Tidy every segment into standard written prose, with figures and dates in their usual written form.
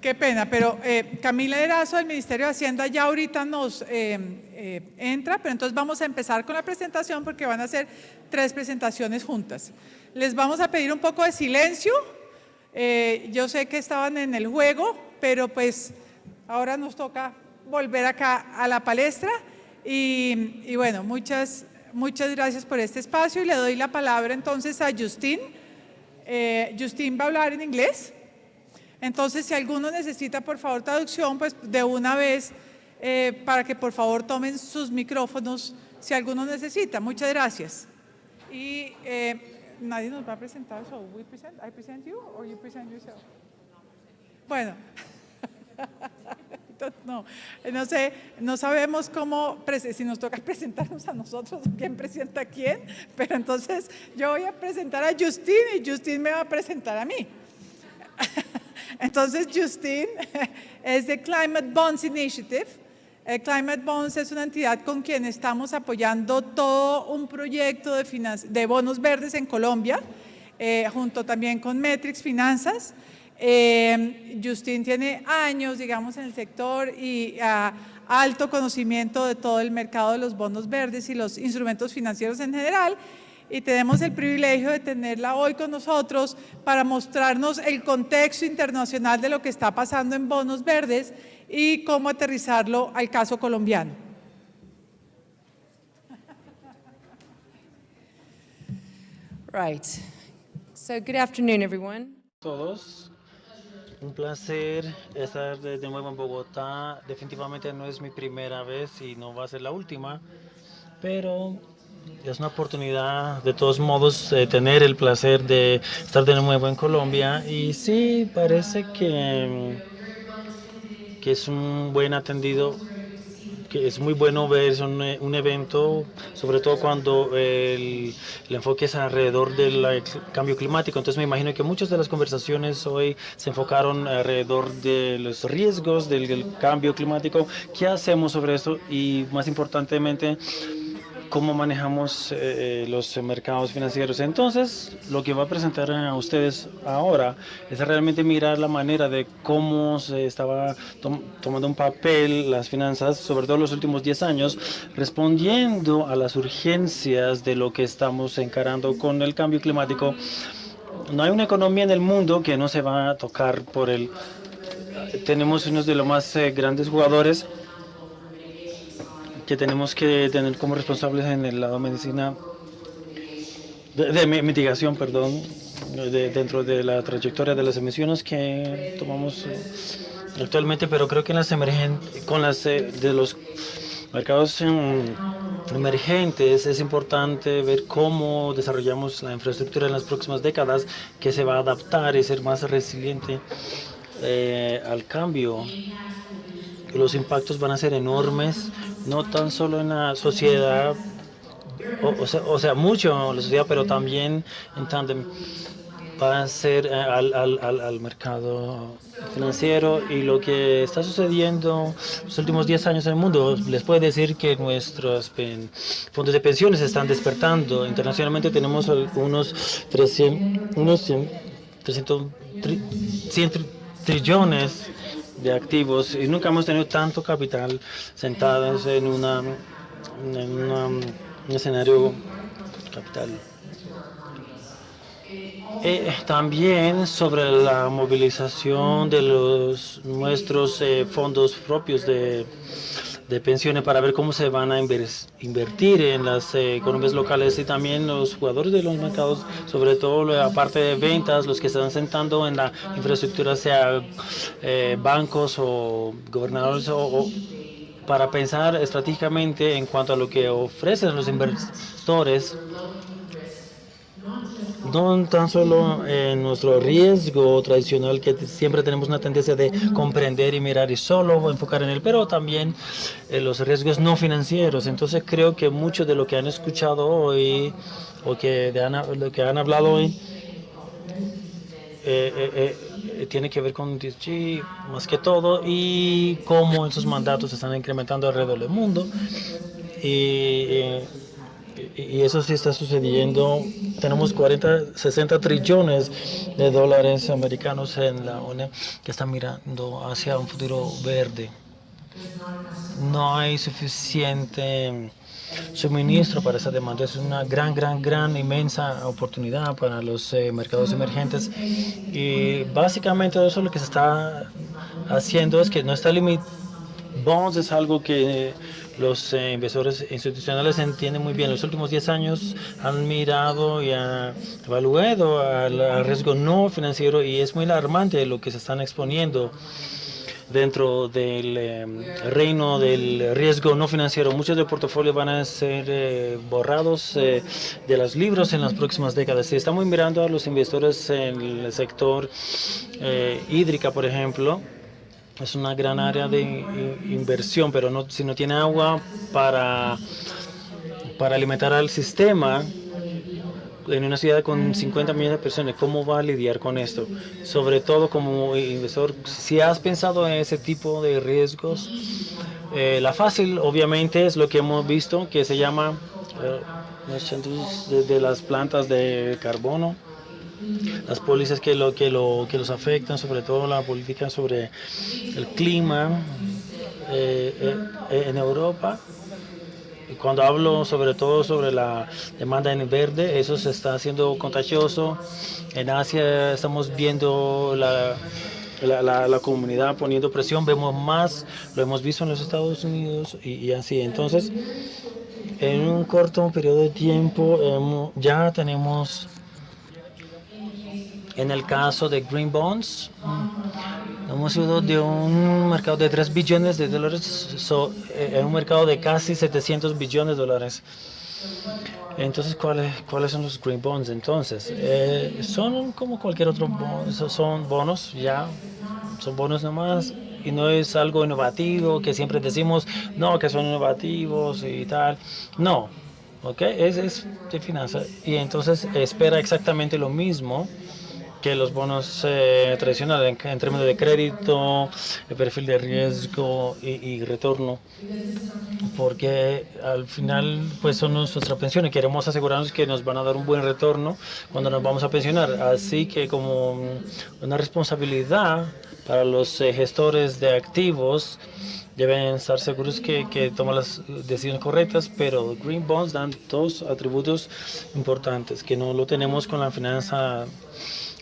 Qué pena, pero Camila Erazo del Ministerio de Hacienda ya ahorita nos entra, pero entonces vamos a empezar con la presentación porque van a ser 3 presentaciones juntas. Les vamos a pedir un poco de silencio. Yo sé que estaban en el juego, pero pues ahora nos toca volver acá a la palestra y bueno, muchas gracias por este espacio y le doy la palabra entonces a Justin. Justin va a hablar en inglés. Entonces, si alguno necesita, por favor, traducción, pues de una vez, para que por favor tomen sus micrófonos, si alguno necesita. Muchas gracias. Y nadie nos va a presentar, so we present, I present you or you present yourself. Bueno, no sé, no sabemos cómo, si nos toca presentarnos a nosotros, quién presenta a quién, pero entonces yo voy a presentar a Justin y Justin me va a presentar a mí. Entonces, Justin es de Climate Bonds Initiative. Climate Bonds es una entidad con quien estamos apoyando todo un proyecto de bonos verdes en Colombia, junto también con Metrix Finanzas. Justin tiene años, digamos, en el sector y alto conocimiento de todo el mercado de los bonos verdes y los instrumentos financieros en general. Y tenemos el privilegio de tenerla hoy con nosotros para mostrarnos el contexto internacional de lo que está pasando en bonos verdes y cómo aterrizarlo al caso colombiano. Right. So good afternoon, everyone. Todos, un placer estar de nuevo en Bogotá. Definitivamente no es mi primera vez y no va a ser la última, pero es una oportunidad, de todos modos, tener el placer de estar de nuevo en Colombia. Y sí, parece que es un buen atendido, que es muy bueno ver un evento, sobre todo cuando el enfoque es alrededor del cambio climático. Entonces me imagino que muchas de las conversaciones hoy se enfocaron alrededor de los riesgos del cambio climático. ¿Qué hacemos sobre esto? Y más importantemente, cómo manejamos los mercados financieros. Entonces, lo que voy a presentar a ustedes ahora es realmente mirar la manera de cómo se estaba tomando un papel las finanzas, sobre todo en los últimos 10 años, respondiendo a las urgencias de lo que estamos encarando con el cambio climático. No hay una economía en el mundo que no se va a tocar por el... Tenemos uno de los más grandes jugadores que tenemos que tener como responsables en el lado medicina, de mitigación, perdón, dentro de la trayectoria de las emisiones que tomamos actualmente, pero creo que en las de los mercados emergentes es importante ver cómo desarrollamos la infraestructura en las próximas décadas que se va a adaptar y ser más resiliente al cambio. Los impactos van a ser enormes, no tan solo en la sociedad, o sea, mucho en la sociedad, pero también en tándem va a ser al mercado financiero. Y lo que está sucediendo los últimos 10 años en el mundo les puede decir que nuestros fondos de pensiones están despertando. Internacionalmente tenemos unos 100 trillones de activos y nunca hemos tenido tanto capital sentados en un escenario capital. También sobre la movilización de nuestros fondos propios de pensiones para ver cómo se van a invertir en las economías locales y también los jugadores de los mercados, sobre todo la parte de ventas, los que están sentando en la infraestructura, sea bancos o gobernadores o para pensar estratégicamente en cuanto a lo que ofrecen los inversores, no tan solo en nuestro riesgo tradicional, que siempre tenemos una tendencia de comprender y mirar y solo enfocar en él, pero también en los riesgos no financieros. Entonces creo que mucho de lo que han escuchado hoy o lo que han hablado hoy tiene que ver con DSG más que todo y cómo esos mandatos se están incrementando alrededor del mundo. Y y eso sí está sucediendo. Tenemos 60 trillones de dólares americanos en la ONU que están mirando hacia un futuro verde. No hay suficiente suministro para esa demanda. Es una gran, inmensa oportunidad para los mercados emergentes. Y básicamente eso lo que se está haciendo es que no está limitado. Bonds es algo que los inversores institucionales entienden muy bien. En los últimos 10 años han mirado y han evaluado al riesgo no financiero y es muy alarmante lo que se están exponiendo dentro del reino del riesgo no financiero. Muchos de portafolios van a ser borrados de los libros en las próximas décadas. Estamos mirando a los inversores en el sector hídrica, por ejemplo. Es una gran área de inversión, pero si no tiene agua para alimentar al sistema, en una ciudad con 50 millones de personas, ¿cómo va a lidiar con esto? Sobre todo como inversor, si has pensado en ese tipo de riesgos, la fácil obviamente es lo que hemos visto, que se llama de las plantas de carbono. Las pólizas que los afectan, sobre todo la política sobre el clima en Europa. Y cuando hablo sobre todo sobre la demanda en verde, eso se está haciendo contagioso. En Asia estamos viendo la comunidad poniendo presión, vemos más, lo hemos visto en los Estados Unidos y así. Entonces, en un corto periodo de tiempo ya tenemos. En el caso de Green Bonds, hemos ido de un mercado de 3 billones de dólares a un mercado de casi 700 billones de dólares. Entonces, ¿cuáles son los Green Bonds? Entonces, son como cualquier otro bono, son bonos, ya, son bonos nomás, y no es algo innovativo que siempre decimos, no, que son innovativos y tal. No, ¿ok? Es de finanzas. Y entonces espera exactamente lo mismo que los bonos tradicionales en términos de crédito, el perfil de riesgo y retorno, porque al final pues son nuestras pensiones. Queremos asegurarnos que nos van a dar un buen retorno cuando nos vamos a pensionar, así que como una responsabilidad para los gestores de activos deben estar seguros que toman las decisiones correctas, pero Green Bonds dan dos atributos importantes que no lo tenemos con la finanza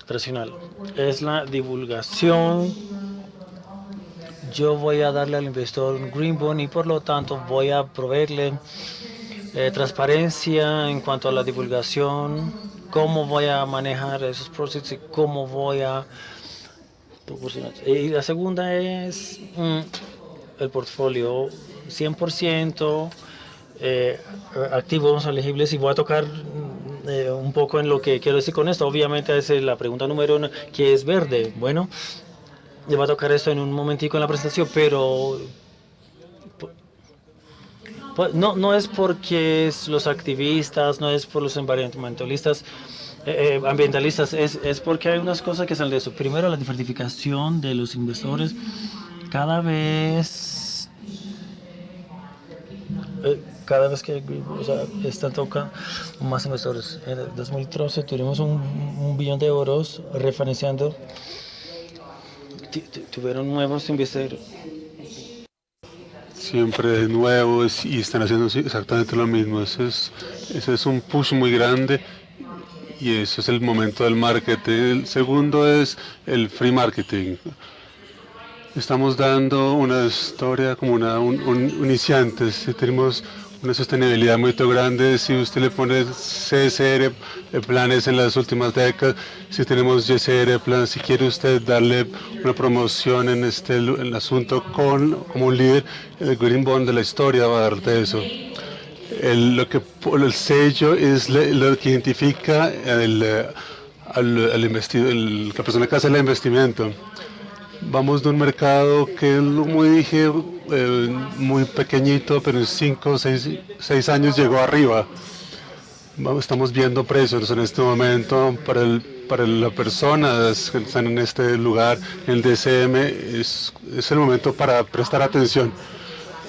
tradicional. Es la divulgación. Yo voy a darle al inversor un Green Bond y por lo tanto voy a proveerle transparencia en cuanto a la divulgación, cómo voy a manejar esos procesos y cómo voy a proporcionar. Y la segunda es el portfolio 100% activos elegibles, y voy a tocar un poco en lo que quiero decir con esto. Obviamente es la pregunta número uno, ¿qué es verde? Bueno, le va a tocar esto en un momentico en la presentación, pero no es porque es los activistas, no es por los ambientalistas, es porque hay unas cosas que salen de eso. Primero, la diversificación de los inversores. Cada vez que están tocando más inversores. En el 2013 tuvimos un billón de euros referenciando. Tuvieron nuevos inversores. Siempre nuevos y están haciendo exactamente lo mismo. Ese es un push muy grande y eso es el momento del marketing. El segundo es el free marketing. Estamos dando una historia como un iniciante. Si tenemos una sostenibilidad muy grande, si usted le pone CSR planes en las últimas décadas, si tenemos YSR planes, si quiere usted darle una promoción en el asunto como un líder, el Green Bond de la historia va a darte eso. El sello es lo que identifica al investidor, la persona que hace el investimiento. Vamos de un mercado que, como dije, muy pequeñito, pero en 5 o 6 años llegó arriba. Estamos viendo precios en este momento para las personas que están en este lugar, el DCM, es el momento para prestar atención.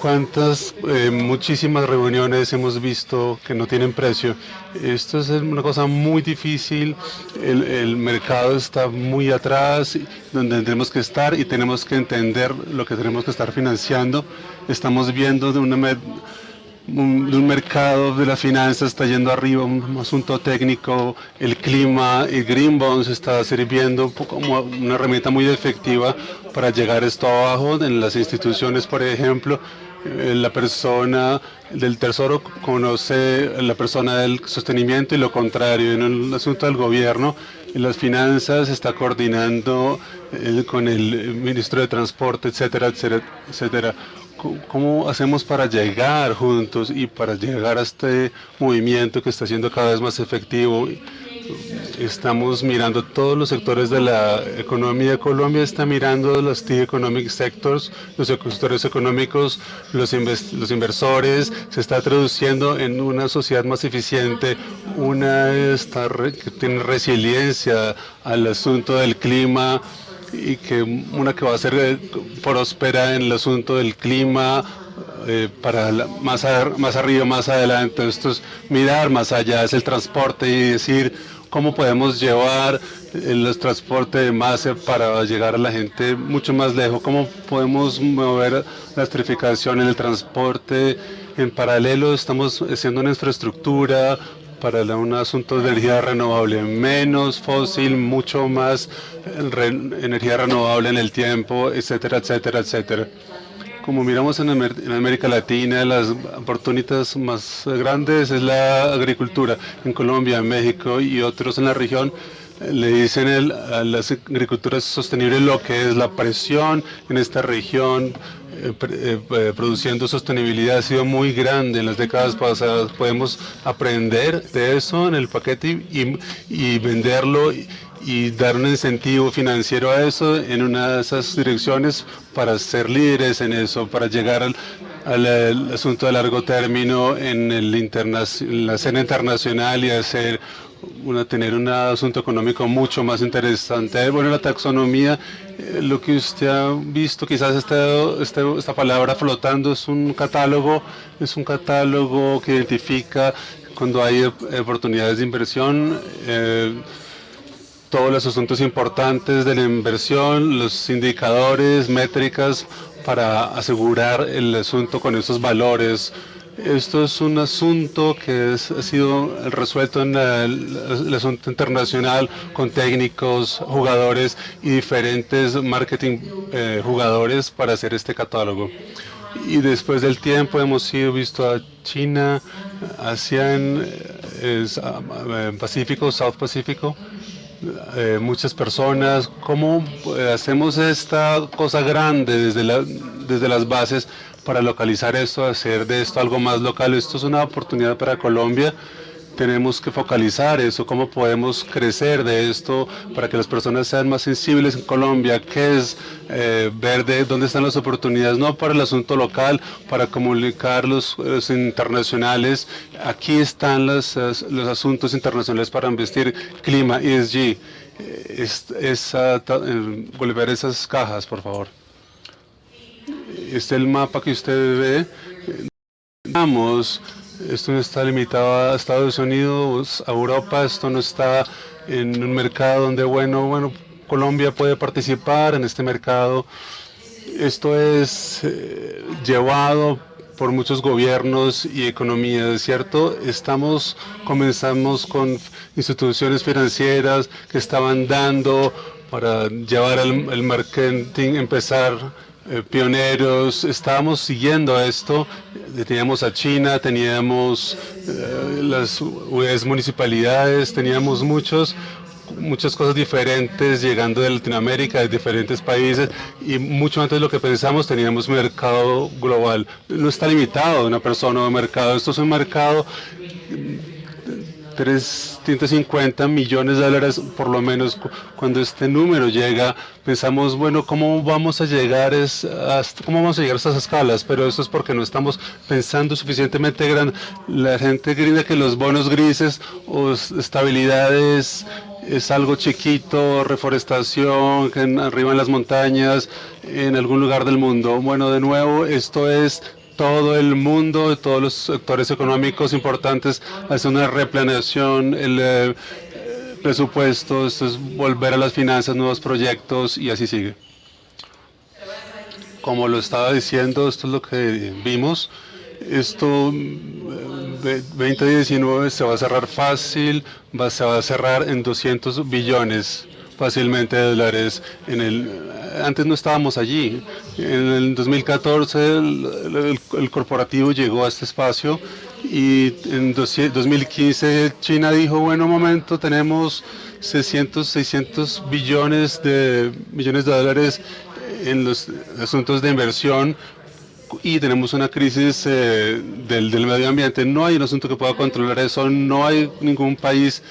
cuántas, muchísimas reuniones hemos visto que no tienen precio. Esto es una cosa muy difícil, el mercado está muy atrás, donde tenemos que estar y tenemos que entender lo que tenemos que estar financiando. Estamos viendo de un mercado de las finanzas está yendo arriba, un asunto técnico, el clima, el Green Bonds está sirviendo como una herramienta muy efectiva para llegar esto abajo. En las instituciones, por ejemplo, la persona del Tesoro conoce a la persona del sostenimiento y lo contrario. En el asunto del gobierno, en las finanzas está coordinando con el ministro de Transporte, etcétera, etcétera, etcétera. ¿Cómo hacemos para llegar juntos y para llegar a este movimiento que está siendo cada vez más efectivo? Estamos mirando todos los sectores de la economía. Colombia está mirando los key economic sectors, los sectores económicos, los inversores. Se está traduciendo en una sociedad más eficiente, que tiene resiliencia al asunto del clima, y una que va a ser próspera en el asunto del clima para más arriba, más adelante. Esto es mirar más allá, es el transporte y decir cómo podemos llevar el transporte de masa para llegar a la gente mucho más lejos, cómo podemos mover la electrificación en el transporte. En paralelo estamos haciendo una infraestructura para un asunto de energía renovable, menos fósil, mucho más energía renovable en el tiempo, etcétera, etcétera, etcétera. Como miramos en América Latina, las oportunidades más grandes es la agricultura. En Colombia, en México y otros en la región le dicen a las agriculturas sostenibles lo que es la presión en esta región produciendo sostenibilidad ha sido muy grande en las décadas pasadas. Podemos aprender de eso en el paquete y venderlo y dar un incentivo financiero a eso en una de esas direcciones para ser líderes en eso, para llegar al asunto de largo término en la escena internacional y tener un asunto económico mucho más interesante. Bueno, la taxonomía, lo que usted ha visto, quizás esta palabra flotando, es un catálogo que identifica cuando hay oportunidades de inversión, todos los asuntos importantes de la inversión, los indicadores, métricas para asegurar el asunto con esos valores. Esto es un asunto que ha sido resuelto en el asunto internacional con técnicos, jugadores y diferentes marketing jugadores para hacer este catálogo. Y después del tiempo hemos visto a China, ASEAN, Pacífico, South Pacífico, muchas personas. ¿Cómo hacemos esta cosa grande desde las bases para localizar esto, hacer de esto algo más local? Esto es una oportunidad para Colombia. Tenemos que focalizar eso, cómo podemos crecer de esto para que las personas sean más sensibles en Colombia, qué es ver dónde están las oportunidades, no para el asunto local, para comunicar los internacionales. Aquí están los asuntos internacionales para investir, clima, ESG. Volver esas cajas, por favor. Este es el mapa que usted ve. Esto no está limitado a Estados Unidos, a Europa. Esto no está en un mercado donde, bueno, Colombia puede participar en este mercado. Esto es llevado por muchos gobiernos y economías, ¿cierto? Comenzamos con instituciones financieras que estaban dando para llevar el marketing, empezar pioneros. Estábamos siguiendo esto. Teníamos a China, teníamos las municipalidades, teníamos muchas cosas diferentes llegando de Latinoamérica, de diferentes países, y mucho antes de lo que pensamos teníamos un mercado global. No está limitado a una persona o un mercado. Esto es un mercado 350 millones de dólares por lo menos. Cuando este número llega, pensamos, bueno, ¿cómo vamos a llegar a estas escalas? Pero eso es porque no estamos pensando suficientemente grande. La gente cree que los bonos grises o estabilidades es algo chiquito, reforestación, arriba en las montañas, en algún lugar del mundo. Bueno, de nuevo, esto es todo el mundo, todos los sectores económicos importantes, hacer una replaneación, el presupuesto, esto es volver a las finanzas, nuevos proyectos y así sigue. Como lo estaba diciendo, esto es lo que vimos. Esto 2019 se va a cerrar fácil, se va a cerrar en 200 billones fácilmente de dólares. Antes no estábamos allí. En el 2014 el corporativo llegó a este espacio y en 2015 China dijo, bueno, un momento, tenemos 600 millones de dólares en los asuntos de inversión y tenemos una crisis del medio ambiente. No hay un asunto que pueda controlar eso, no hay ningún país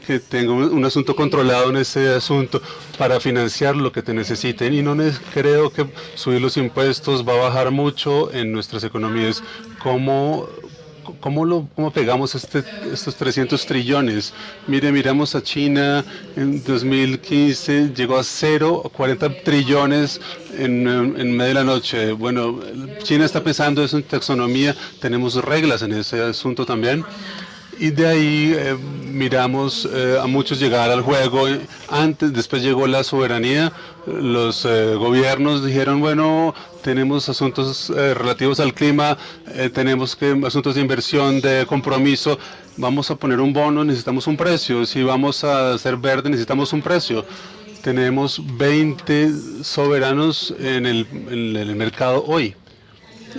que tenga un asunto controlado en ese asunto para financiar lo que te necesiten, y no creo que subir los impuestos va a bajar mucho en nuestras economías. ¿Cómo pegamos estos 300 trillones? Miramos a China en 2015, llegó a 40 trillones en medio de la noche. Bueno, China está pensando eso en taxonomía, tenemos reglas en ese asunto también. Y de ahí miramos a muchos llegar al juego. Después llegó la soberanía. Los gobiernos dijeron, bueno, tenemos asuntos relativos al clima, tenemos asuntos de inversión, de compromiso. Vamos a poner un bono, necesitamos un precio. Si vamos a ser verde, necesitamos un precio. Tenemos 20 soberanos en el mercado hoy.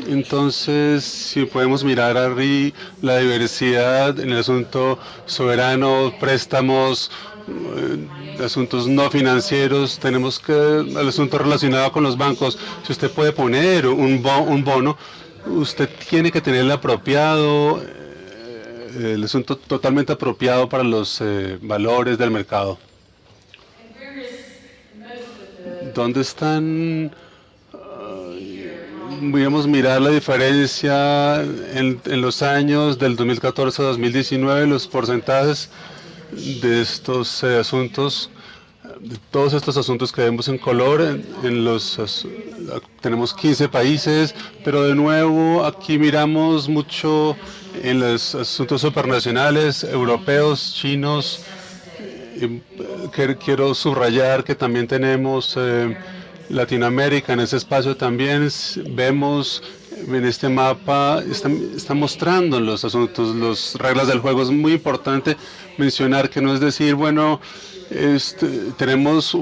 Entonces, si podemos mirar arriba la diversidad en el asunto soberano, préstamos, asuntos no financieros, tenemos el asunto relacionado con los bancos. Si usted puede poner un bono, usted tiene que tener el apropiado, el asunto totalmente apropiado para los valores del mercado. ¿Dónde están? Podríamos mirar la diferencia en los años del 2014 a 2019, los porcentajes de estos asuntos, de todos estos asuntos que vemos en color. Tenemos 15 países, pero de nuevo aquí miramos mucho en los asuntos supernacionales, europeos, chinos. Quiero subrayar que también tenemos Latinoamérica en ese espacio. También vemos en este mapa, está mostrando los asuntos, las reglas del juego. Es muy importante mencionar que no es decir, bueno, tenemos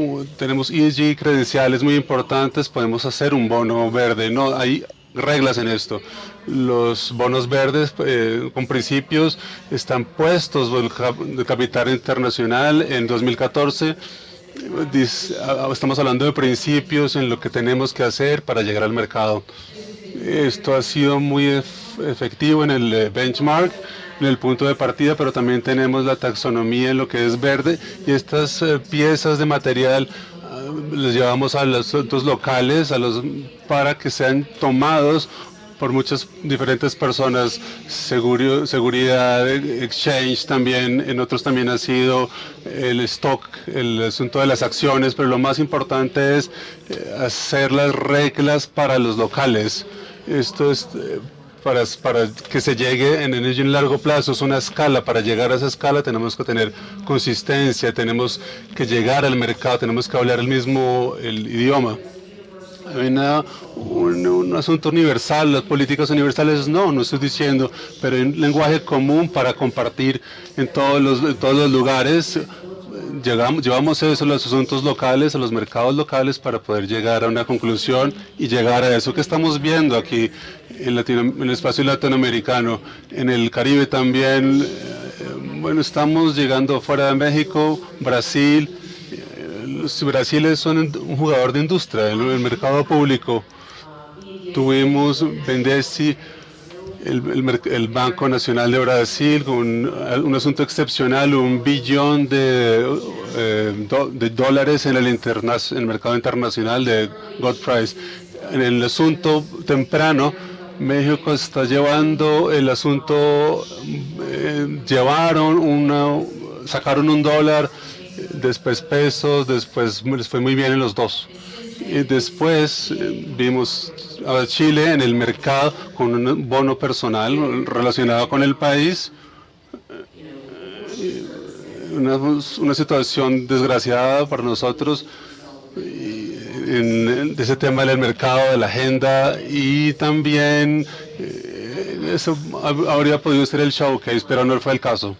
ESG credenciales muy importantes, podemos hacer un bono verde. No, hay reglas en esto. Los bonos verdes con principios están puestos de capital internacional en 2014. Estamos hablando de principios en lo que tenemos que hacer para llegar al mercado. Esto ha sido muy efectivo en el benchmark, en el punto de partida, pero también tenemos la taxonomía en lo que es verde, y estas piezas de material les llevamos a los asuntos locales para que sean tomados por muchas diferentes personas. Seguridad, exchange también, en otros también ha sido el stock, el asunto de las acciones, pero lo más importante es hacer las reglas para los locales. Esto es para que se llegue en el largo plazo, es una escala. Para llegar a esa escala tenemos que tener consistencia, tenemos que llegar al mercado, tenemos que hablar el idioma. Hay un asunto universal, las políticas universales, no estoy diciendo, pero hay un lenguaje común para compartir en todos los lugares. Llevamos eso a los asuntos locales, a los mercados locales, para poder llegar a una conclusión y llegar a eso que estamos viendo aquí en el espacio latinoamericano, en el Caribe también. Bueno, estamos llegando fuera de México, Brasil. Brasil es un jugador de industria, el mercado público. Tuvimos Bendesi, el Banco Nacional de Brasil, con un asunto excepcional, $1 billón de dólares en el mercado internacional de Gold Price. En el asunto temprano, México está llevando el asunto, sacaron $1, después pesos, después les fue muy bien en los dos. Y después vimos a Chile en el mercado con un bono personal relacionado con el país. Una situación desgraciada para nosotros de ese tema del mercado, de la agenda, y también eso habría podido ser el showcase, pero no fue el caso.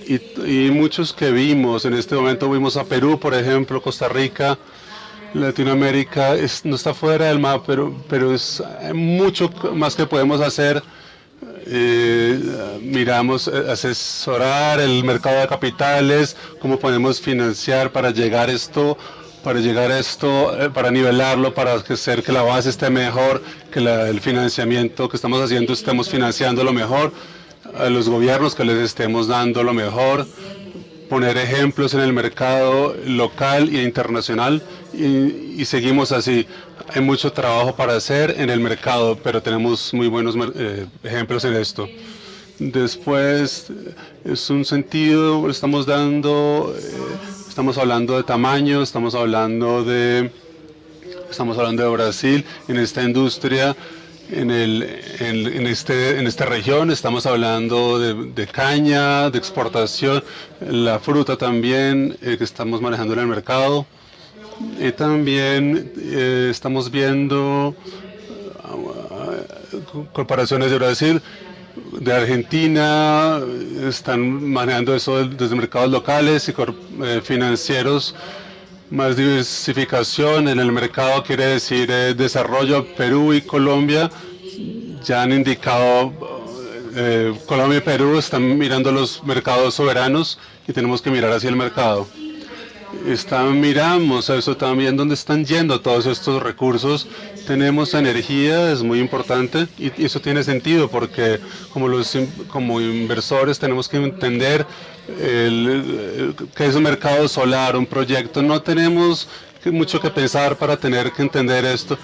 Y muchos que vimos en este momento, vimos a Perú, por ejemplo, Costa Rica, Latinoamérica, no está fuera del mapa, pero es mucho más que podemos hacer. Miramos asesorar el mercado de capitales, cómo podemos financiar para llegar a esto, para nivelarlo, para hacer que la base esté mejor, que el financiamiento que estamos haciendo estemos financiando lo mejor, a los gobiernos que les estemos dando lo mejor, poner ejemplos en el mercado local e internacional, y seguimos así. Hay mucho trabajo para hacer en el mercado, pero tenemos muy buenos ejemplos en esto. Después, es un sentido, estamos hablando de tamaño, estamos hablando de Brasil en esta industria. En esta región estamos hablando de caña, de exportación, la fruta también que estamos manejando en el mercado. Y también estamos viendo corporaciones de Brasil, de Argentina, están manejando eso desde mercados locales y financieros. Más diversificación en el mercado quiere decir desarrollo. Perú y Colombia ya han indicado, Colombia y Perú están mirando los mercados soberanos y tenemos que mirar hacia el mercado. Miramos a eso también, dónde están yendo todos estos recursos. Tenemos energía, es muy importante, y eso tiene sentido porque como inversores tenemos que entender qué es un mercado solar, un proyecto. No tenemos mucho que pensar para tener que entender esto.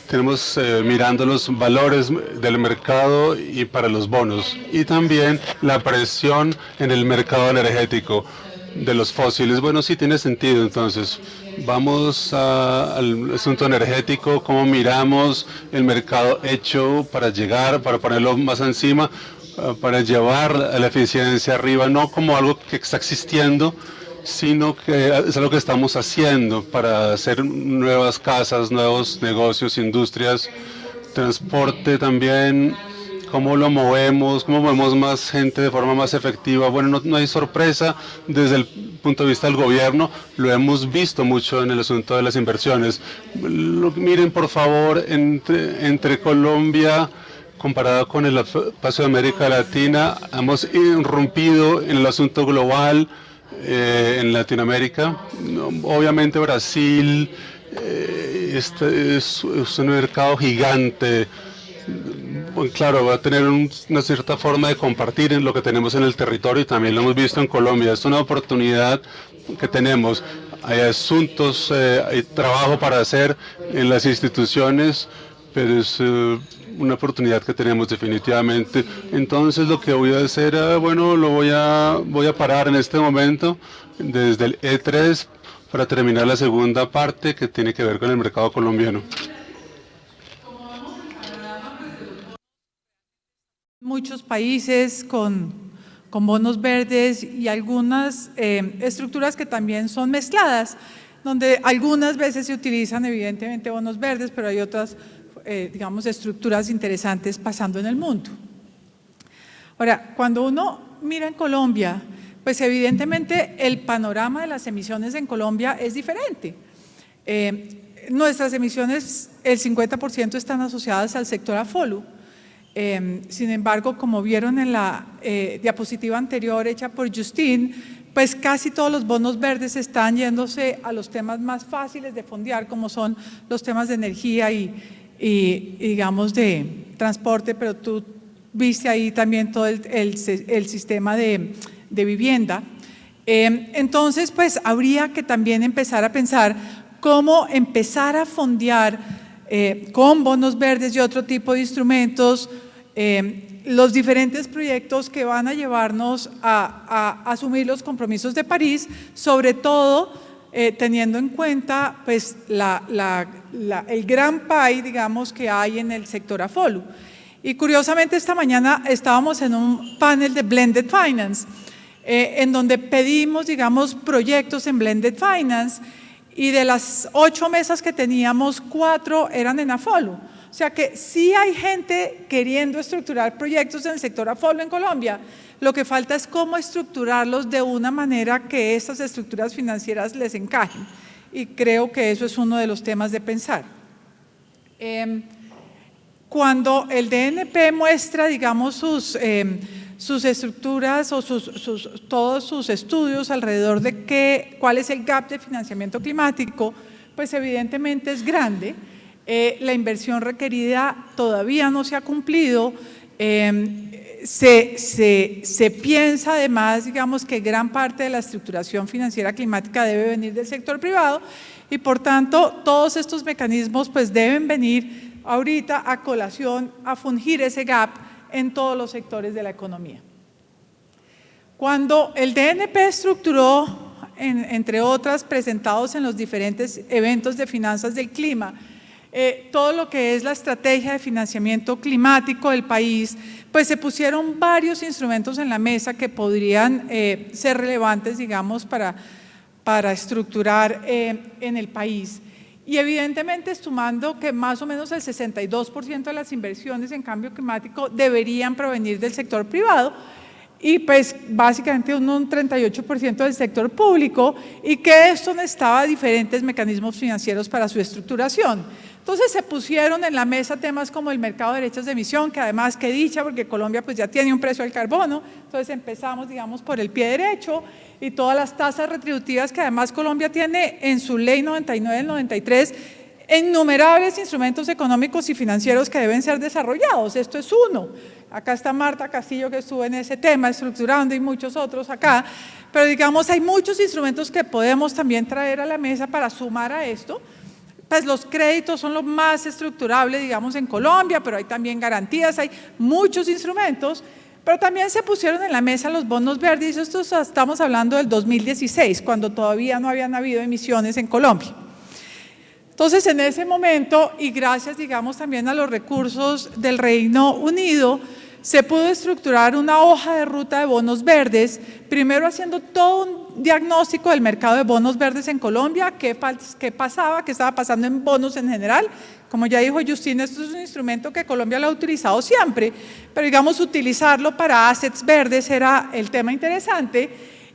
Tenemos mirando los valores del mercado y para los bonos, y también la presión en el mercado energético de los fósiles. Bueno, sí tiene sentido. Entonces, vamos al asunto energético, cómo miramos el mercado hecho para ponerlo más encima, para llevar a la eficiencia arriba, no como algo que está existiendo, sino que es algo que estamos haciendo para hacer nuevas casas, nuevos negocios, industrias, transporte también. ¿Cómo lo movemos? ¿Cómo movemos más gente de forma más efectiva? Bueno, no hay sorpresa desde el punto de vista del gobierno. Lo hemos visto mucho en el asunto de las inversiones. Miren, por favor, entre Colombia, comparado con el paso de América Latina, hemos irrumpido en el asunto global en Latinoamérica. Obviamente Brasil este es un mercado gigante. Claro, va a tener una cierta forma de compartir en lo que tenemos en el territorio, y también lo hemos visto en Colombia. Es una oportunidad que tenemos. Hay asuntos, hay trabajo para hacer en las instituciones, pero es una oportunidad que tenemos definitivamente. Entonces lo que voy a hacer, bueno, voy a parar en este momento desde el E3 para terminar la segunda parte que tiene que ver con el mercado colombiano. Muchos países con bonos verdes y algunas estructuras que también son mezcladas, donde algunas veces se utilizan evidentemente bonos verdes, pero hay otras, digamos, estructuras interesantes pasando en el mundo. Ahora, cuando uno mira en Colombia, pues evidentemente el panorama de las emisiones en Colombia es diferente. Nuestras emisiones, el 50% están asociadas al sector AFOLU. Sin embargo, como vieron en la diapositiva anterior hecha por Justin, pues casi todos los bonos verdes están yéndose a los temas más fáciles de fondear, como son los temas de energía y digamos de transporte, pero tú viste ahí también todo el sistema de vivienda. Entonces, pues habría que también empezar a pensar cómo empezar a fondear con bonos verdes y otro tipo de instrumentos los diferentes proyectos que van a llevarnos a asumir los compromisos de París, sobre todo teniendo en cuenta pues, el gran pie, digamos, que hay en el sector AFOLU. Y curiosamente esta mañana estábamos en un panel de Blended Finance, en donde pedimos, digamos, proyectos en Blended Finance, y de las 8 mesas que teníamos, 4 eran en AFOLU. O sea que sí hay gente queriendo estructurar proyectos en el sector AFOLU en Colombia. Lo que falta es cómo estructurarlos de una manera que estas estructuras financieras les encajen. Y creo que eso es uno de los temas de pensar. Cuando el DNP muestra, digamos, sus estructuras o todos sus estudios alrededor de cuál es el gap de financiamiento climático, pues evidentemente es grande. La inversión requerida todavía no se ha cumplido. Se piensa además, digamos, que gran parte de la estructuración financiera climática debe venir del sector privado y por tanto todos estos mecanismos pues deben venir ahorita a colación a fungir ese gap en todos los sectores de la economía. Cuando el DNP estructuró, entre otras presentados en los diferentes eventos de finanzas del clima, todo lo que es la estrategia de financiamiento climático del país, pues se pusieron varios instrumentos en la mesa que podrían ser relevantes, digamos, para estructurar en el país. Y evidentemente estimando que más o menos el 62% de las inversiones en cambio climático deberían provenir del sector privado y pues básicamente un 38% del sector público y que esto necesitaba diferentes mecanismos financieros para su estructuración. Entonces se pusieron en la mesa temas como el mercado de derechos de emisión, que además que dicha, porque Colombia pues ya tiene un precio del carbono, entonces empezamos digamos por el pie derecho y todas las tasas retributivas que además Colombia tiene en su ley 99 del 93, innumerables instrumentos económicos y financieros que deben ser desarrollados, esto es uno. Acá está Marta Castillo que estuvo en ese tema estructurando y muchos otros acá, pero digamos hay muchos instrumentos que podemos también traer a la mesa para sumar a esto. Pues los créditos son lo más estructurable, digamos, en Colombia, pero hay también garantías, hay muchos instrumentos, pero también se pusieron en la mesa los bonos verdes, y esto estamos hablando del 2016, cuando todavía no habían habido emisiones en Colombia. Entonces, en ese momento, y gracias, digamos, también a los recursos del Reino Unido, se pudo estructurar una hoja de ruta de bonos verdes, primero haciendo todo un diagnóstico del mercado de bonos verdes en Colombia, qué pasaba, qué estaba pasando en bonos en general. Como ya dijo Justina, esto es un instrumento que Colombia lo ha utilizado siempre, pero digamos utilizarlo para assets verdes era el tema interesante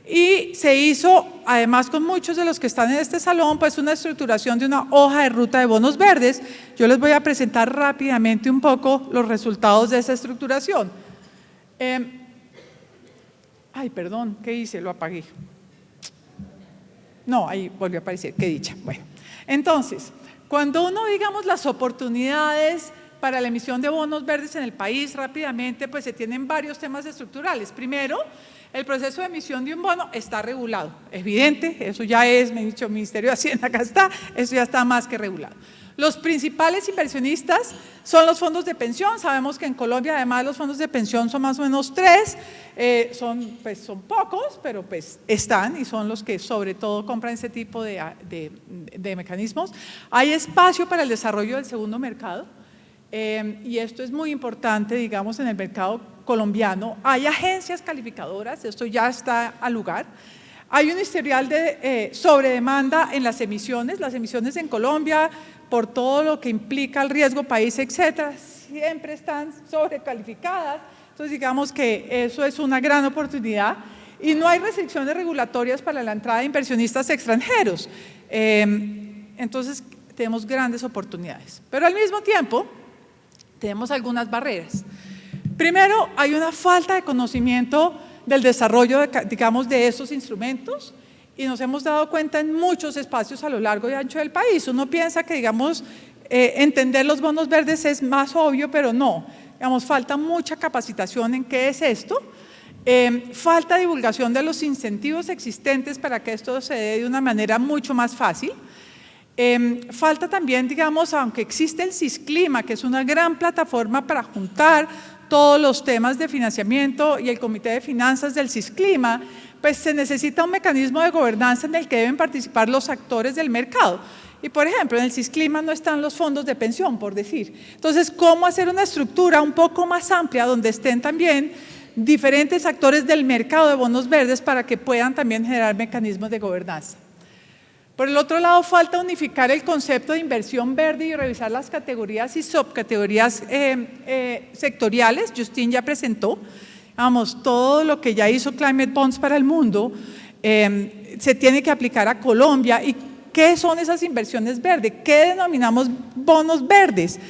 y se hizo, además con muchos de los que están en este salón, pues una estructuración de una hoja de ruta de bonos verdes. Yo les voy a presentar rápidamente un poco los resultados de esa estructuración. Perdón, ¿qué hice? Lo apagué. No, ahí volvió a aparecer, qué dicha. Bueno, entonces, cuando uno, digamos, las oportunidades para la emisión de bonos verdes en el país rápidamente, pues se tienen varios temas estructurales. Primero, el proceso de emisión de un bono está regulado, evidente, eso ya es, me he dicho, Ministerio de Hacienda, acá está, eso ya está más que regulado. Los principales inversionistas son los fondos de pensión, sabemos que en Colombia además los fondos de pensión son más o menos 3, son pocos, pero pues están y son los que sobre todo compran ese tipo de mecanismos. Hay espacio para el desarrollo del segundo mercado y esto es muy importante, digamos, en el mercado colombiano. Hay agencias calificadoras, esto ya está al lugar. Hay un historial de sobredemanda en las emisiones en Colombia, por todo lo que implica el riesgo país, etcétera, siempre están sobrecalificadas. Entonces, digamos que eso es una gran oportunidad y no hay restricciones regulatorias para la entrada de inversionistas extranjeros. Entonces, tenemos grandes oportunidades, pero al mismo tiempo tenemos algunas barreras. Primero, hay una falta de conocimiento del desarrollo, digamos, de esos instrumentos y nos hemos dado cuenta en muchos espacios a lo largo y ancho del país. Uno piensa que, digamos, entender los bonos verdes es más obvio, pero no. Digamos, falta mucha capacitación en qué es esto, falta divulgación de los incentivos existentes para que esto se dé de una manera mucho más fácil. Falta también, digamos, aunque existe el CISClima, que es una gran plataforma para juntar todos los temas de financiamiento y el Comité de Finanzas del CISClima, pues se necesita un mecanismo de gobernanza en el que deben participar los actores del mercado. Y por ejemplo, en el Sisclima no están los fondos de pensión, por decir. Entonces, ¿cómo hacer una estructura un poco más amplia donde estén también diferentes actores del mercado de bonos verdes para que puedan también generar mecanismos de gobernanza? Por el otro lado, falta unificar el concepto de inversión verde y revisar las categorías y subcategorías sectoriales. Justin ya presentó, vamos, todo lo que ya hizo Climate Bonds para el mundo se tiene que aplicar a Colombia. ¿Y qué son esas inversiones verdes? ¿Qué denominamos bonos verdes?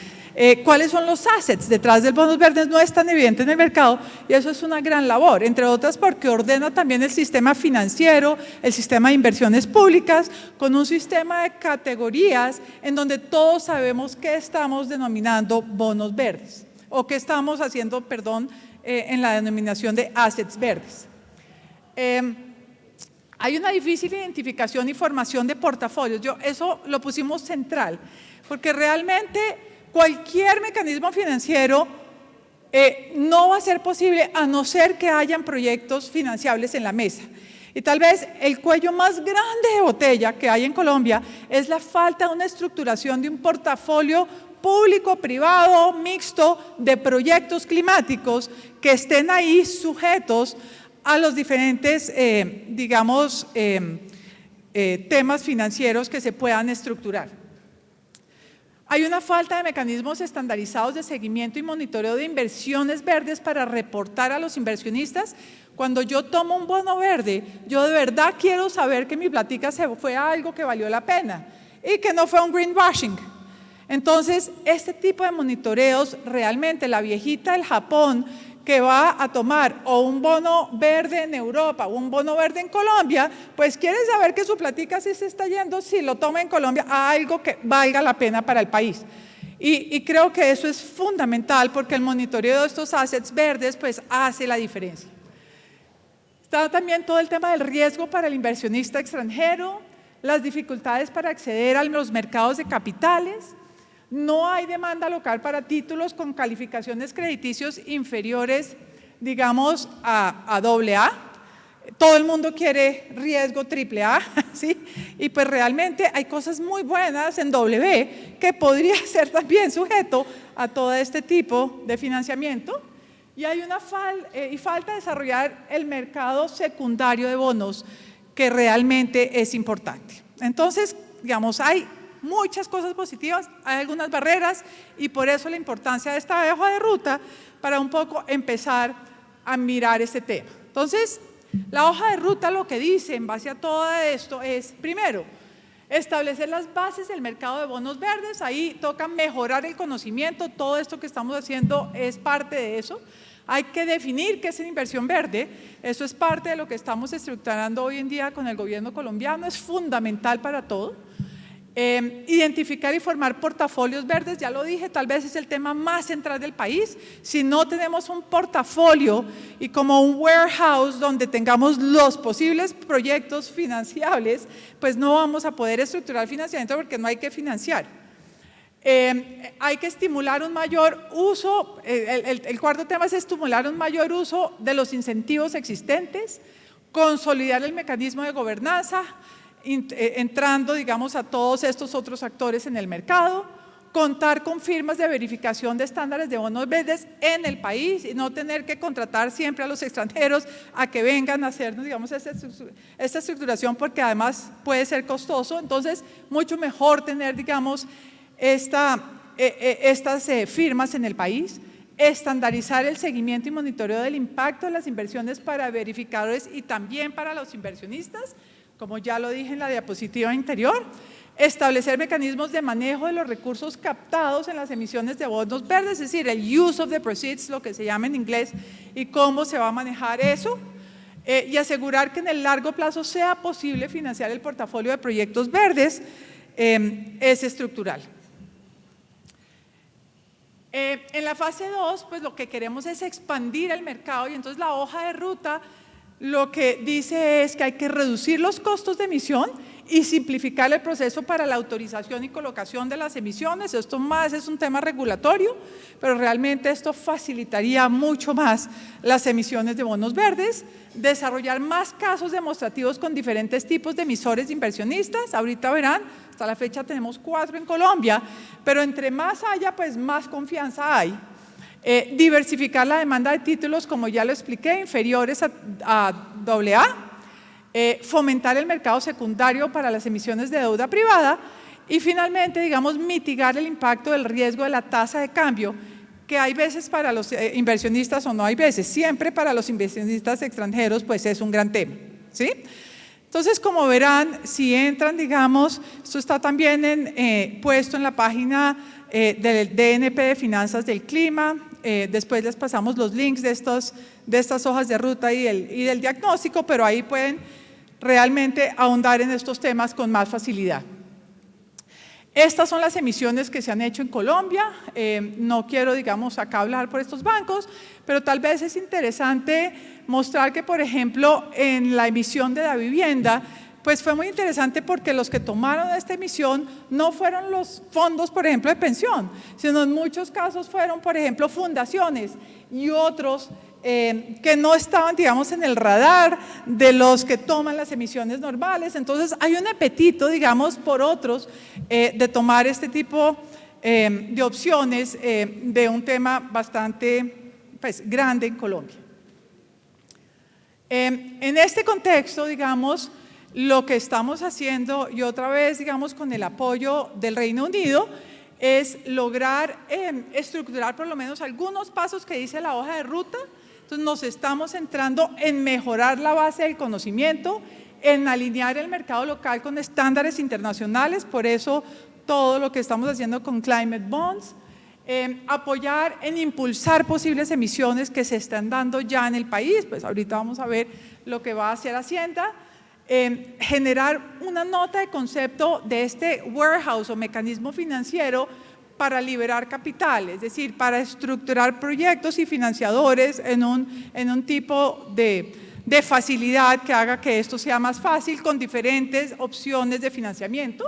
¿Cuáles son los assets detrás del bonos verdes? No es tan evidente en el mercado y eso es una gran labor, entre otras porque ordena también el sistema financiero, el sistema de inversiones públicas, con un sistema de categorías en donde todos sabemos qué estamos denominando bonos verdes o qué estamos haciendo, perdón, en la denominación de assets verdes. Hay una difícil identificación y formación de portafolios. Eso lo pusimos central, porque realmente cualquier mecanismo financiero no va a ser posible a no ser que hayan proyectos financiables en la mesa. Y tal vez el cuello más grande de botella que hay en Colombia es la falta de una estructuración de un portafolio público-privado mixto de proyectos climáticos que estén ahí sujetos a los diferentes, temas financieros que se puedan estructurar. Hay una falta de mecanismos estandarizados de seguimiento y monitoreo de inversiones verdes para reportar a los inversionistas. Cuando yo tomo un bono verde, yo de verdad quiero saber que mi platica se fue a algo que valió la pena y que no fue un greenwashing. Entonces, este tipo de monitoreos, realmente la viejita del Japón que va a tomar o un bono verde en Europa o un bono verde en Colombia, pues quiere saber que su platica sí se está yendo, si lo toma en Colombia, a algo que valga la pena para el país. Y creo que eso es fundamental porque el monitoreo de estos assets verdes pues hace la diferencia. Está también todo el tema del riesgo para el inversionista extranjero, las dificultades para acceder a los mercados de capitales. No hay demanda local para títulos con calificaciones crediticios inferiores, digamos, a AA. Todo el mundo quiere riesgo AAA, ¿sí? Y pues realmente hay cosas muy buenas en W que podría ser también sujeto a todo este tipo de financiamiento. Y hay una falta de desarrollar el mercado secundario de bonos, que realmente es importante. Entonces, digamos, hay muchas cosas positivas, hay algunas barreras y por eso la importancia de esta hoja de ruta para un poco empezar a mirar este tema. Entonces, la hoja de ruta lo que dice en base a todo esto es, primero, establecer las bases del mercado de bonos verdes. Ahí toca mejorar el conocimiento, todo esto que estamos haciendo es parte de eso. Hay que definir qué es inversión verde, eso es parte de lo que estamos estructurando hoy en día con el gobierno colombiano, es fundamental para todo. Identificar y formar portafolios verdes, ya lo dije, tal vez es el tema más central del país. Si no tenemos un portafolio y como un warehouse donde tengamos los posibles proyectos financiables, pues no vamos a poder estructurar financiamiento porque no hay que financiar. Hay que estimular un mayor uso, el cuarto tema es estimular un mayor uso de los incentivos existentes, consolidar el mecanismo de gobernanza, entrando, digamos, a todos estos otros actores en el mercado, contar con firmas de verificación de estándares de bonos verdes en el país y no tener que contratar siempre a los extranjeros a que vengan a hacernos, digamos, esta estructuración, porque además puede ser costoso. Entonces, mucho mejor tener, digamos, estas firmas en el país, estandarizar el seguimiento y monitoreo del impacto de las inversiones para verificadores y también para los inversionistas, como ya lo dije en la diapositiva anterior, establecer mecanismos de manejo de los recursos captados en las emisiones de bonos verdes, es decir, el use of the proceeds, lo que se llama en inglés, y cómo se va a manejar eso, y asegurar que en el largo plazo sea posible financiar el portafolio de proyectos verdes, es estructural. En la fase 2, pues lo que queremos es expandir el mercado y entonces la hoja de ruta lo que dice es que hay que reducir los costos de emisión y simplificar el proceso para la autorización y colocación de las emisiones. Esto más es un tema regulatorio, pero realmente esto facilitaría mucho más las emisiones de bonos verdes. Desarrollar más casos demostrativos con diferentes tipos de emisores de inversionistas. Ahorita verán, hasta la fecha tenemos 4 en Colombia, pero entre más haya, pues más confianza hay. Diversificar la demanda de títulos, como ya lo expliqué, inferiores a AA. Fomentar el mercado secundario para las emisiones de deuda privada y finalmente, digamos, mitigar el impacto del riesgo de la tasa de cambio, que hay veces para los inversionistas o no hay veces, siempre para los inversionistas extranjeros pues es un gran tema, ¿sí? Entonces, como verán, si entran, digamos, esto está también puesto en la página del DNP de Finanzas del Clima. Después les pasamos los links de estas hojas de ruta y del diagnóstico, pero ahí pueden realmente ahondar en estos temas con más facilidad. Estas son las emisiones que se han hecho en Colombia. No quiero, digamos, acá hablar por estos bancos, pero tal vez es interesante mostrar que, por ejemplo, en la emisión de la vivienda, pues fue muy interesante porque los que tomaron esta emisión no fueron los fondos, por ejemplo, de pensión, sino en muchos casos fueron, por ejemplo, fundaciones y otros que no estaban, digamos, en el radar de los que toman las emisiones normales. Entonces, hay un apetito, digamos, por otros de tomar este tipo de opciones de un tema bastante pues, grande en Colombia. En este contexto, digamos, lo que estamos haciendo, y otra vez, digamos, con el apoyo del Reino Unido, es lograr estructurar por lo menos algunos pasos que dice la hoja de ruta. Entonces, nos estamos centrando en mejorar la base del conocimiento, en alinear el mercado local con estándares internacionales, por eso todo lo que estamos haciendo con Climate Bonds, apoyar en impulsar posibles emisiones que se están dando ya en el país, pues ahorita vamos a ver lo que va a hacer Hacienda, generar una nota de concepto de este warehouse o mecanismo financiero para liberar capital, es decir, para estructurar proyectos y financiadores en un tipo de facilidad que haga que esto sea más fácil con diferentes opciones de financiamiento.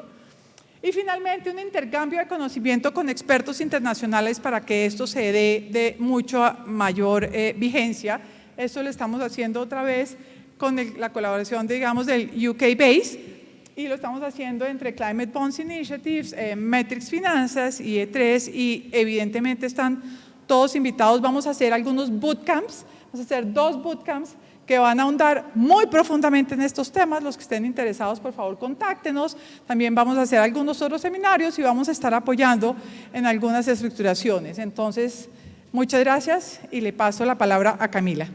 Y finalmente, un intercambio de conocimiento con expertos internacionales para que esto se dé de mucha mayor vigencia. Esto lo estamos haciendo otra vez con la colaboración, digamos, del UK Base, y lo estamos haciendo entre Climate Bonds Initiatives, Metrics Finanzas y E3, y evidentemente están todos invitados. Vamos a hacer algunos bootcamps, vamos a hacer 2 bootcamps que van a ahondar muy profundamente en estos temas. Los que estén interesados, por favor, contáctenos. También vamos a hacer algunos otros seminarios y vamos a estar apoyando en algunas estructuraciones. Entonces, muchas gracias y le paso la palabra a Camila.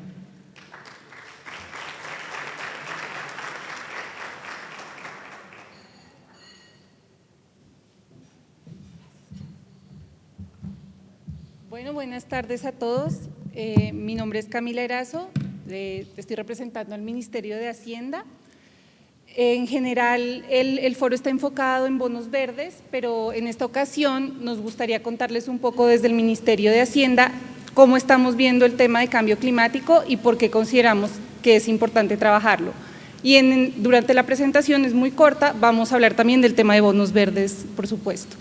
Bueno, buenas tardes a todos. Mi nombre es Camila Erazo, estoy representando al Ministerio de Hacienda. En general, el foro está enfocado en bonos verdes, pero en esta ocasión nos gustaría contarles un poco desde el Ministerio de Hacienda cómo estamos viendo el tema de cambio climático y por qué consideramos que es importante trabajarlo. Y durante la presentación, es muy corta, vamos a hablar también del tema de bonos verdes, por supuesto.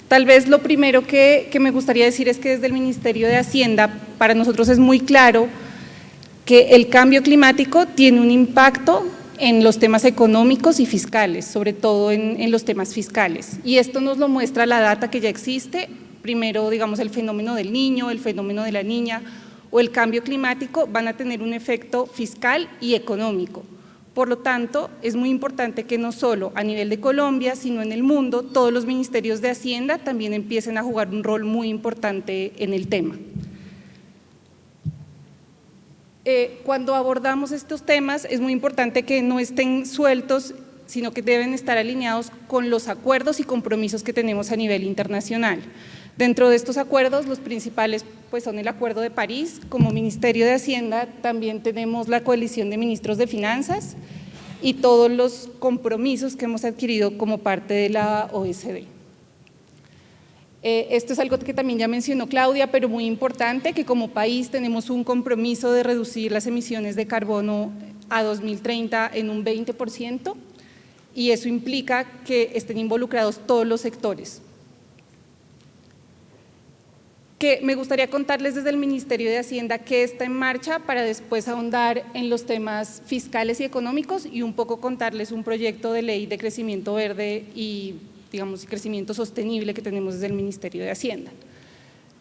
Tal vez lo primero que me gustaría decir es que desde el Ministerio de Hacienda, para nosotros es muy claro que el cambio climático tiene un impacto en los temas económicos y fiscales, sobre todo en los temas fiscales. Y esto nos lo muestra la data que ya existe. Primero, digamos, el fenómeno del niño, el fenómeno de la niña o el cambio climático van a tener un efecto fiscal y económico. Por lo tanto, es muy importante que no solo a nivel de Colombia, sino en el mundo, todos los ministerios de Hacienda también empiecen a jugar un rol muy importante en el tema. Cuando abordamos estos temas, es muy importante que no estén sueltos, sino que deben estar alineados con los acuerdos y compromisos que tenemos a nivel internacional. Dentro de estos acuerdos, los principales pues, son el Acuerdo de París. Como Ministerio de Hacienda también tenemos la Coalición de Ministros de Finanzas y todos los compromisos que hemos adquirido como parte de la OECD. Esto es algo que también ya mencionó Claudia, pero muy importante, que como país tenemos un compromiso de reducir las emisiones de carbono a 2030 en un 20%. y eso implica que estén involucrados todos los sectores. Que me gustaría contarles desde el Ministerio de Hacienda qué está en marcha para después ahondar en los temas fiscales y económicos y un poco contarles un proyecto de ley de crecimiento verde y, digamos, crecimiento sostenible que tenemos desde el Ministerio de Hacienda.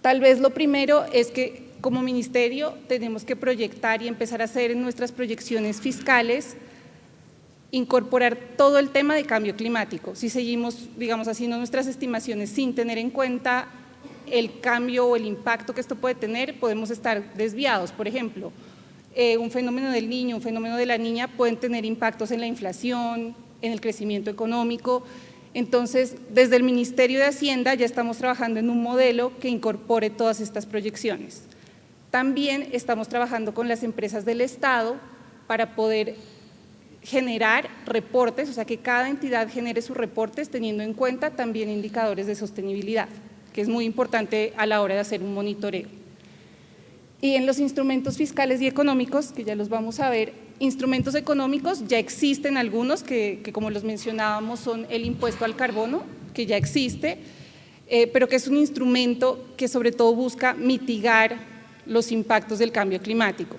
Tal vez lo primero es que como ministerio tenemos que proyectar y empezar a hacer en nuestras proyecciones fiscales incorporar todo el tema de cambio climático. Si seguimos, digamos, haciendo nuestras estimaciones sin tener en cuenta el cambio o el impacto que esto puede tener, podemos estar desviados. Por ejemplo, un fenómeno del niño, un fenómeno de la niña pueden tener impactos en la inflación, en el crecimiento económico. Entonces, desde el Ministerio de Hacienda ya estamos trabajando en un modelo que incorpore todas estas proyecciones. También estamos trabajando con las empresas del Estado para poder generar reportes, o sea, que cada entidad genere sus reportes teniendo en cuenta también indicadores de sostenibilidad, que es muy importante a la hora de hacer un monitoreo. Y en los instrumentos fiscales y económicos, que ya los vamos a ver, instrumentos económicos ya existen algunos que como los mencionábamos son el impuesto al carbono, que ya existe, pero que es un instrumento que sobre todo busca mitigar los impactos del cambio climático.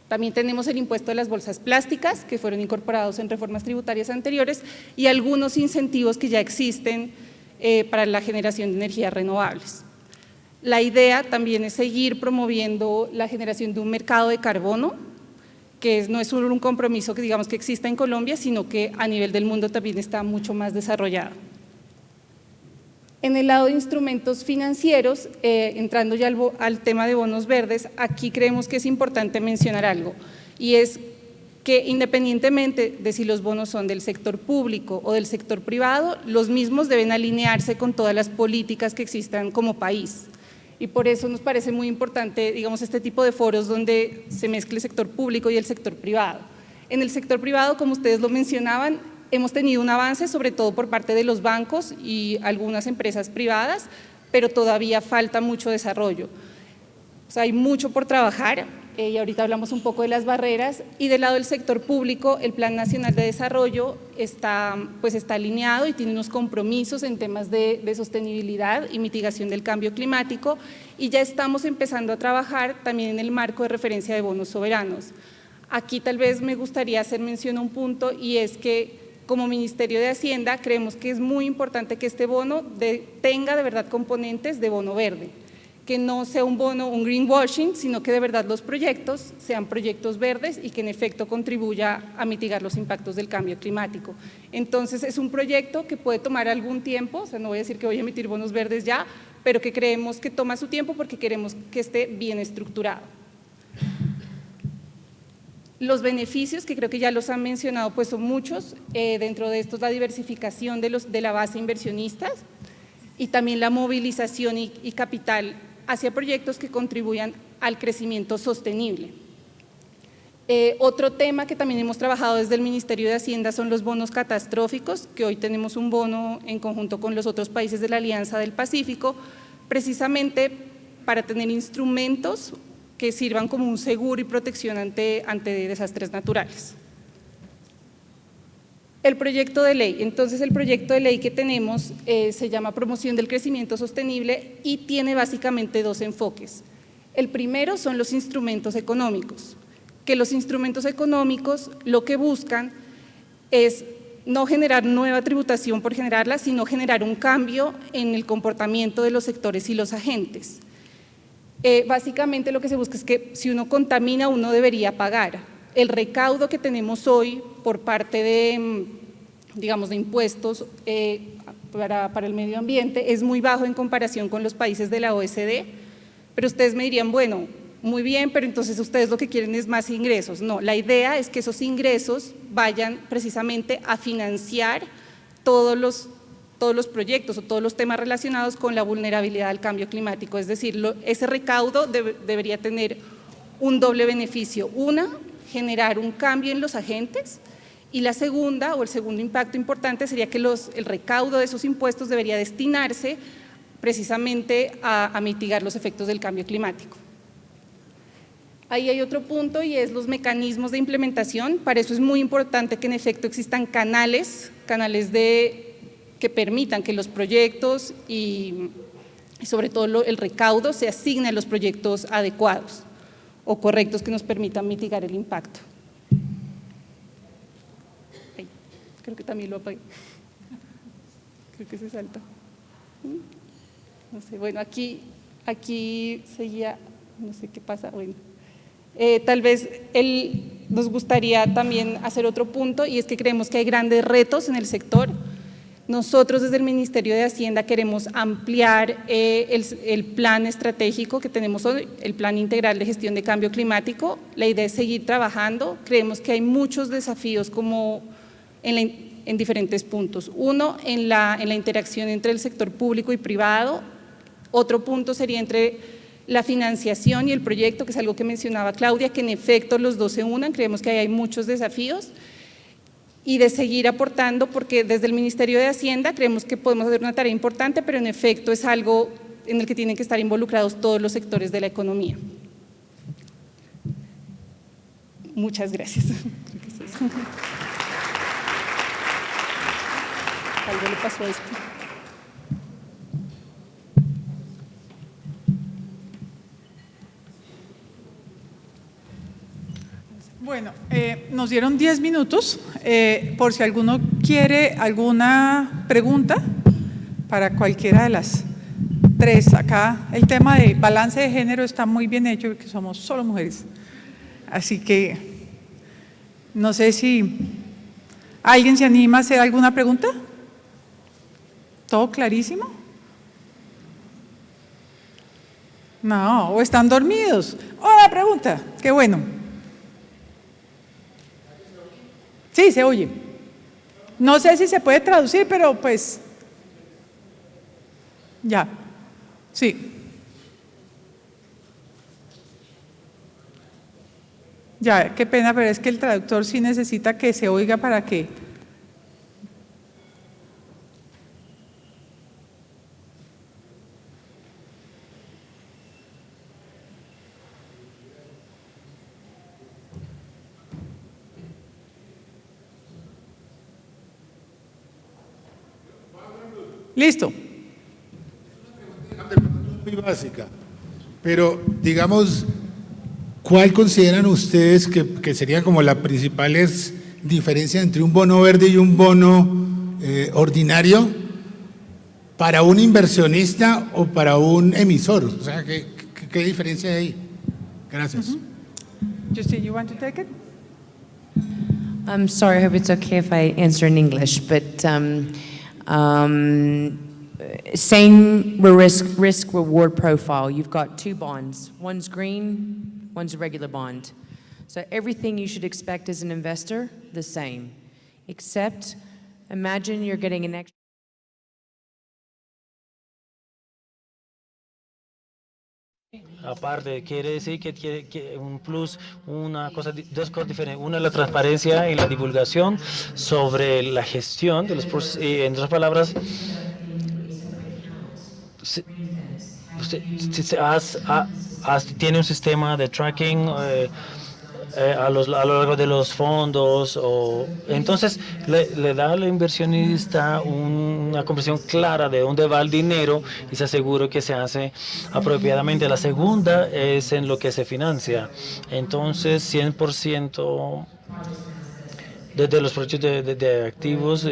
También tenemos el impuesto de las bolsas plásticas, que fueron incorporados en reformas tributarias anteriores, y algunos incentivos que ya existen para la generación de energías renovables. La idea también es seguir promoviendo la generación de un mercado de carbono, que no es solo un compromiso que digamos que exista en Colombia, sino que a nivel del mundo también está mucho más desarrollado. En el lado de instrumentos financieros, entrando ya al tema de bonos verdes, aquí creemos que es importante mencionar algo, y es que independientemente de si los bonos son del sector público o del sector privado, los mismos deben alinearse con todas las políticas que existan como país. Y por eso nos parece muy importante, digamos, este tipo de foros donde se mezcle el sector público y el sector privado. En el sector privado, como ustedes lo mencionaban, hemos tenido un avance, sobre todo por parte de los bancos y algunas empresas privadas, pero todavía falta mucho desarrollo. O sea, hay mucho por trabajar y ahorita hablamos un poco de las barreras. Y del lado del sector público, el Plan Nacional de Desarrollo está alineado y tiene unos compromisos en temas de sostenibilidad y mitigación del cambio climático, y ya estamos empezando a trabajar también en el marco de referencia de bonos soberanos. Aquí tal vez me gustaría hacer mención a un punto, y es que como Ministerio de Hacienda creemos que es muy importante que este bono tenga de verdad componentes de bono verde, que no sea un bono, un greenwashing, sino que de verdad los proyectos sean proyectos verdes y que en efecto contribuya a mitigar los impactos del cambio climático. Entonces es un proyecto que puede tomar algún tiempo, o sea, no voy a decir que voy a emitir bonos verdes ya, pero que creemos que toma su tiempo porque queremos que esté bien estructurado. Los beneficios, que creo que ya los han mencionado, pues son muchos. Dentro de estos, la diversificación de la base inversionistas y también la movilización y capital hacia proyectos que contribuyan al crecimiento sostenible. Otro tema que también hemos trabajado desde el Ministerio de Hacienda son los bonos catastróficos, que hoy tenemos un bono en conjunto con los otros países de la Alianza del Pacífico, precisamente para tener instrumentos que sirvan como un seguro y protección ante desastres naturales. El proyecto de ley, entonces el proyecto de ley que tenemos se llama Promoción del Crecimiento Sostenible y tiene básicamente dos enfoques. El primero son los instrumentos económicos, que los instrumentos económicos lo que buscan es no generar nueva tributación por generarla, sino generar un cambio en el comportamiento de los sectores y los agentes. Básicamente lo que se busca es que si uno contamina, uno debería pagar. El recaudo que tenemos hoy por parte de, digamos, de impuestos para el medio ambiente es muy bajo en comparación con los países de la OECD, pero ustedes me dirían, bueno, muy bien, pero entonces ustedes lo que quieren es más ingresos. No, la idea es que esos ingresos vayan precisamente a financiar todos los proyectos o todos los temas relacionados con la vulnerabilidad al cambio climático. Es decir, ese recaudo debería tener un doble beneficio. Una, generar un cambio en los agentes, y la segunda o el segundo impacto importante sería que el recaudo de esos impuestos debería destinarse precisamente a mitigar los efectos del cambio climático. Ahí hay otro punto y es los mecanismos de implementación. Para eso es muy importante que en efecto existan canales que permitan que los proyectos y sobre todo el recaudo se asigne a los proyectos adecuados o correctos que nos permitan mitigar el impacto. Ay, creo que también lo apagué. Creo que se salta. No sé, bueno, aquí seguía, no sé qué pasa, bueno. Tal vez nos gustaría también hacer otro punto y es que creemos que hay grandes retos en el sector. Nosotros desde el Ministerio de Hacienda queremos ampliar el plan estratégico que tenemos hoy, el Plan Integral de Gestión de Cambio Climático. La idea es seguir trabajando. Creemos que hay muchos desafíos como en diferentes puntos. Uno, en la interacción entre el sector público y privado. Otro punto sería entre la financiación y el proyecto, que es algo que mencionaba Claudia, que en efecto los dos se unan. Creemos que ahí hay muchos desafíos. Y de seguir aportando, porque desde el Ministerio de Hacienda creemos que podemos hacer una tarea importante, pero en efecto es algo en el que tienen que estar involucrados todos los sectores de la economía. Muchas gracias. Algo le pasó a esto. Bueno, nos dieron 10 minutos, por si alguno quiere alguna pregunta para cualquiera de las tres. Acá el tema de balance de género está muy bien hecho porque somos solo mujeres. Así que no sé si alguien se anima a hacer alguna pregunta. ¿Todo clarísimo? No, o están dormidos. ¡Hola, pregunta! ¡Qué bueno! Sí, se oye. No sé si se puede traducir, pero pues ya. Sí. Ya, qué pena, pero es que el traductor sí necesita que se oiga para que… Listo. Muy básica, pero digamos, ¿cuál consideran ustedes que sería como la principal diferencia entre un bono verde y un bono ordinario para un inversionista o para un emisor? O sea, ¿qué diferencia hay ahí? Gracias. Justin, you want to take it? I'm sorry, I hope it's okay if I answer in English, but same risk reward profile. You've got two bonds. One's green, one's a regular bond. So everything you should expect as an investor, the same. Except, imagine you're getting an extra. Aparte, quiere decir que un plus, dos cosas diferentes. Una es la transparencia y la divulgación sobre la gestión de los procesos. En otras palabras, tiene un sistema de tracking a lo largo de los fondos, entonces le da al inversionista una comprensión clara de dónde va el dinero y se asegura que se hace apropiadamente. La segunda es en lo que se financia, entonces 100% desde los proyectos de activos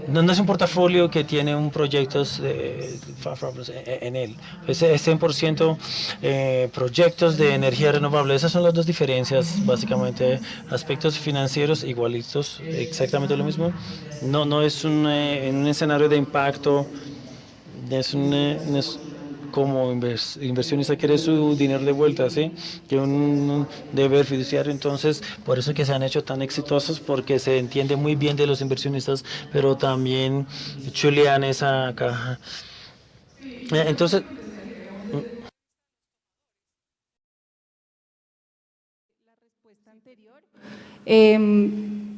no es un portafolio que tiene un proyecto en él. Es 100% proyectos de energía renovable. Esas son las dos diferencias, básicamente. Aspectos financieros igualitos, exactamente lo mismo. No es en un escenario de impacto, es como inversionista quiere su dinero de vuelta, ¿sí? Que un deber fiduciario. Entonces, por eso que se han hecho tan exitosos, porque se entiende muy bien de los inversionistas, pero también chulean esa caja. Entonces,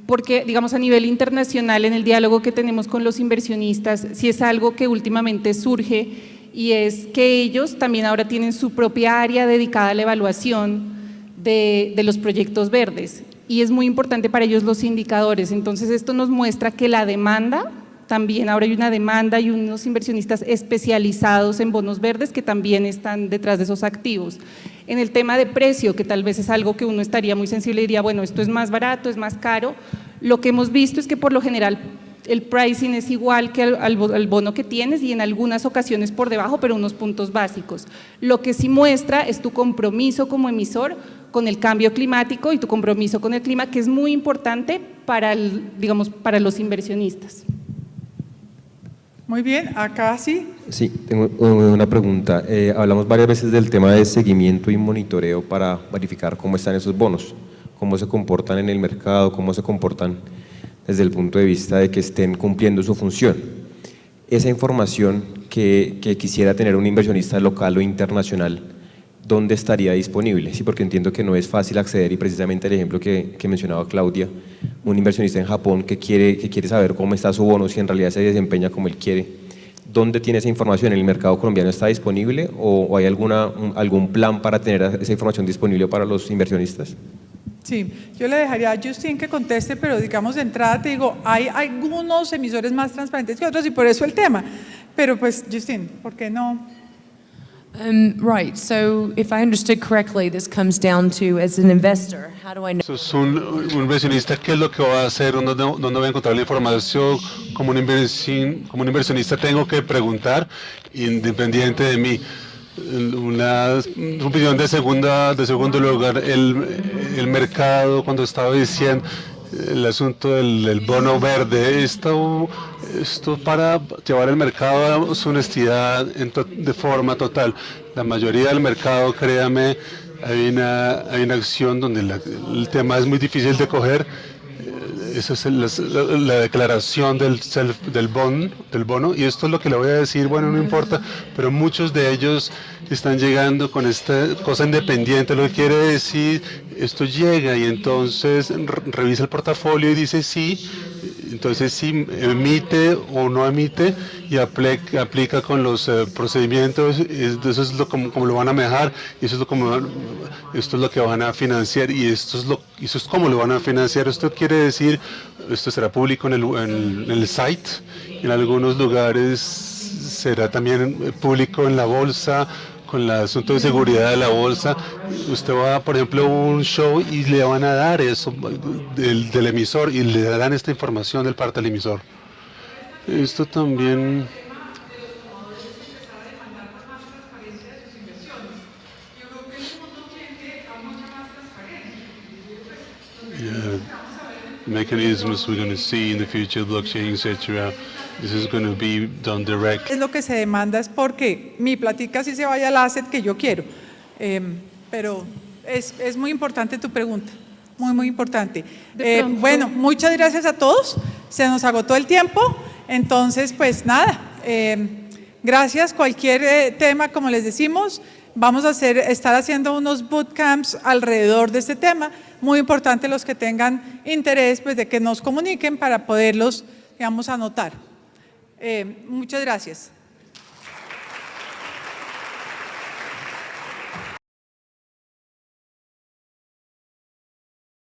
porque, digamos, a nivel internacional, en el diálogo que tenemos con los inversionistas, sí es algo que últimamente surge y es que ellos también ahora tienen su propia área dedicada a la evaluación de los proyectos verdes, y es muy importante para ellos los indicadores. Entonces esto nos muestra que la demanda, también ahora hay una demanda y unos inversionistas especializados en bonos verdes que también están detrás de esos activos. En el tema de precio, que tal vez es algo que uno estaría muy sensible y diría, bueno, esto es más barato, es más caro, lo que hemos visto es que por lo general el pricing es igual que al bono que tienes y en algunas ocasiones por debajo, pero unos puntos básicos. Lo que sí muestra es tu compromiso como emisor con el cambio climático y tu compromiso con el clima, que es muy importante para, digamos, para los inversionistas. Muy bien, acá sí. Sí, tengo una pregunta. Hablamos varias veces del tema de seguimiento y monitoreo para verificar cómo están esos bonos, cómo se comportan en el mercado, cómo se comportan desde el punto de vista de que estén cumpliendo su función. Esa información que quisiera tener un inversionista local o internacional, ¿dónde estaría disponible? Sí, porque entiendo que no es fácil acceder y precisamente el ejemplo que mencionaba Claudia, un inversionista en Japón que quiere saber cómo está su bono, si en realidad se desempeña como él quiere, ¿dónde tiene esa información? ¿En el mercado colombiano está disponible o hay algún plan para tener esa información disponible para los inversionistas? Sí, yo le dejaría a Justin que conteste, pero digamos de entrada te digo, hay algunos emisores más transparentes que otros y por eso el tema. Pero pues, Justin, ¿por qué no? Right, so if I understood correctly, this comes down to, as an investor, how do I know? Eso es un inversionista, ¿qué es lo que va a hacer? ¿Dónde voy a encontrar la información? Como un inversionista tengo que preguntar, independiente de mí. Una opinión de segundo lugar, el mercado, cuando estaba diciendo el asunto del bono verde, esto para llevar el mercado a su honestidad de forma total. La mayoría del mercado, créame, hay una acción donde el tema es muy difícil de coger. Esa es la declaración del bono, y esto es lo que le voy a decir, bueno, no importa, pero muchos de ellos están llegando con esta cosa independiente, lo que quiere decir, esto llega y entonces revisa el portafolio y dice sí, entonces sí emite o no emite y aplica con los procedimientos, eso es como lo van a manejar, y esto es lo que van a financiar y eso es como lo van a financiar. Esto quiere decir, esto será público en el site, en algunos lugares será también público en la bolsa, con el asunto de seguridad de la bolsa. Usted va, por ejemplo, a un show y le van a dar eso del emisor y le darán esta información del parte del emisor. Esto también... Mechanisms we're going to see in the future, blockchain, etc. This is going to be done direct. Es lo que se demanda es porque mi platica sí se vaya al asset que yo quiero. Pero es muy importante tu pregunta, muy importante. Bueno, muchas gracias a todos. Se nos agotó el tiempo, entonces pues nada. Gracias. Cualquier tema, como les decimos, vamos a estar haciendo unos bootcamps alrededor de este tema. Muy importante los que tengan interés, pues de que nos comuniquen para poderlos, digamos, anotar. Muchas gracias.